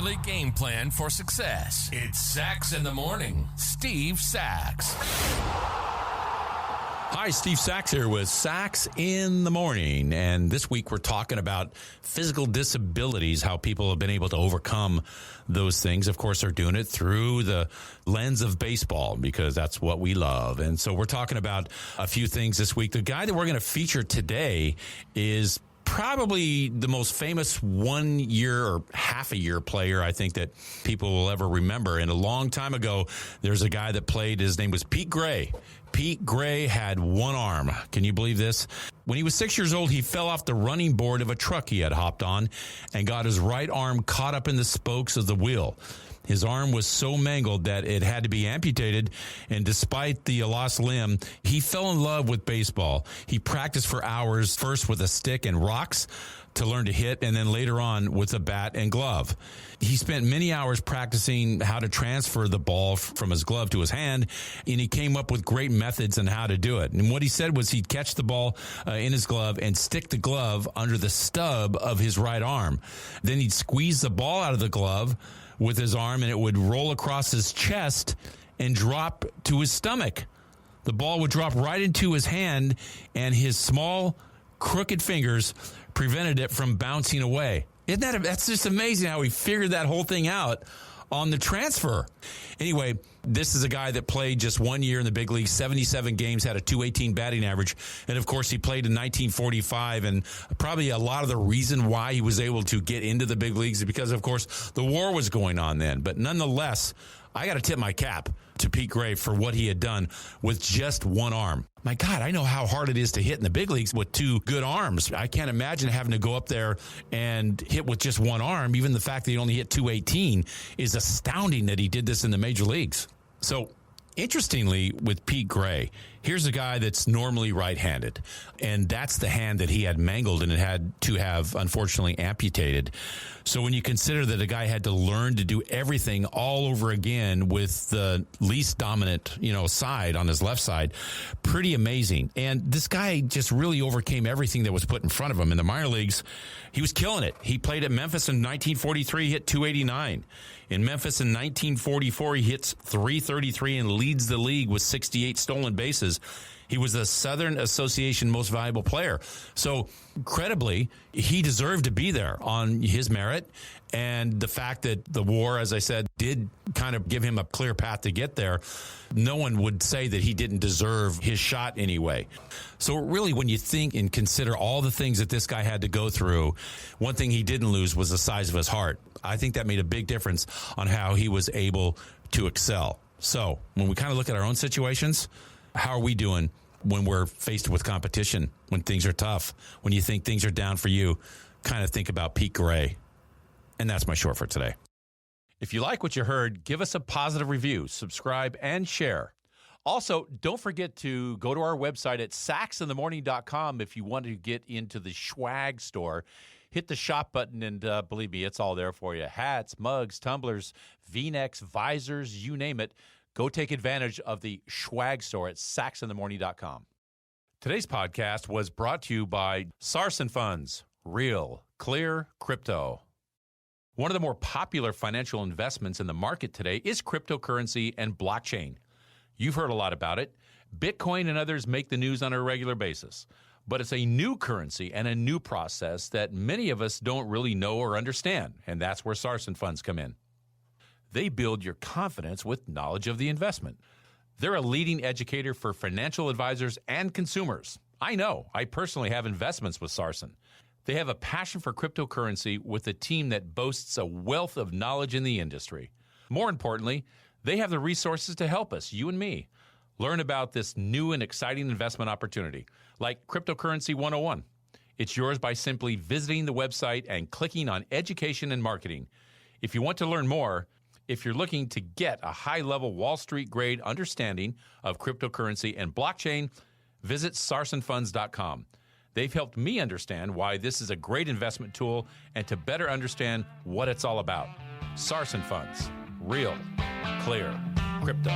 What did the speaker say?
daily game plan for success. It's Sachs in the Morning. Steve Sachs. Hi, Steve Sachs here with Sachs in the Morning. And this week we're talking about physical disabilities, how people have been able to overcome those things. Of course, they're doing it through the lens of baseball because that's what we love. And so we're talking about a few things this week. The guy that we're going to feature today is probably the most famous 1 year or half a year player I think that people will ever remember. And a long time ago, there's a guy that played, his name was Pete Gray. Pete Gray had one arm. Can you believe this? When he was 6 years old, he fell off the running board of a truck he had hopped on and got his right arm caught up in the spokes of the wheel. His arm was so mangled that it had to be amputated, and despite the lost limb, he fell in love with baseball. He practiced for hours, first with a stick and rocks to learn to hit, and then later on with a bat and glove. He spent many hours practicing how to transfer the ball from his glove to his hand, and he came up with great methods on how to do it. And what he said was he'd catch the ball in his glove and stick the glove under the stub of his right arm. Then he'd squeeze the ball out of the glove with his arm, and it would roll across his chest and drop to his stomach. The ball would drop right into his hand, and his small, crooked fingers prevented it from bouncing away. That's just amazing how he figured that whole thing out on the transfer. Anyway, this is a guy that played just 1 year in the big league, 77 games, had a .218 batting average. And, of course, he played in 1945. And probably a lot of the reason why he was able to get into the big leagues is because, of course, the war was going on then. But nonetheless, I got to tip my cap to Pete Gray for what he had done with just one arm. My God, I know how hard it is to hit in the big leagues with two good arms. I can't imagine having to go up there and hit with just one arm. Even the fact that he only hit .218 is astounding that he did this in the major leagues. So, interestingly, with Pete Gray, here's a guy that's normally right-handed, and that's the hand that he had mangled and it had to have, unfortunately, amputated. So when you consider that a guy had to learn to do everything all over again with the least dominant, side on his left side, pretty amazing. And this guy just really overcame everything that was put in front of him. In the minor leagues, he was killing it. He played at Memphis in 1943, hit .289. In Memphis in 1944, he hits .333 and leads the league with 68 stolen bases. He was the Southern Association Most Valuable Player. So, credibly, he deserved to be there on his merit. And the fact that the war, as I said, did kind of give him a clear path to get there, no one would say that he didn't deserve his shot anyway. So, really, when you think and consider all the things that this guy had to go through, one thing he didn't lose was the size of his heart. I think that made a big difference on how he was able to excel. So, when we kind of look at our own situations, how are we doing when we're faced with competition, when things are tough, when you think things are down for you? Kind of think about Pete Gray. And that's my short for today. If you like what you heard, give us a positive review, subscribe, and share. Also, don't forget to go to our website at sachsinthemorning.com if you want to get into the swag store. Hit the shop button, and believe me, it's all there for you. Hats, mugs, tumblers, V-necks, visors, you name it. Go take advantage of the swag store at sachsinthemorning.com. Today's podcast was brought to you by Sarson Funds, real, clear crypto. One of the more popular financial investments in the market today is cryptocurrency and blockchain. You've heard a lot about it. Bitcoin and others make the news on a regular basis. But it's a new currency and a new process that many of us don't really know or understand, and that's where Sarson Funds come in. They build your confidence with knowledge of the investment. They're a leading educator for financial advisors and consumers. I know. I personally have investments with Sarson. They have a passion for cryptocurrency with a team that boasts a wealth of knowledge in the industry. More importantly, they have the resources to help us, you and me, learn about this new and exciting investment opportunity, like Cryptocurrency 101. It's yours by simply visiting the website and clicking on Education and Marketing. If you want to learn more, if you're looking to get a high-level Wall Street grade understanding of cryptocurrency and blockchain, visit sarsonfunds.com. They've helped me understand why this is a great investment tool and to better understand what it's all about. Sarson Funds. Real, clear, crypto.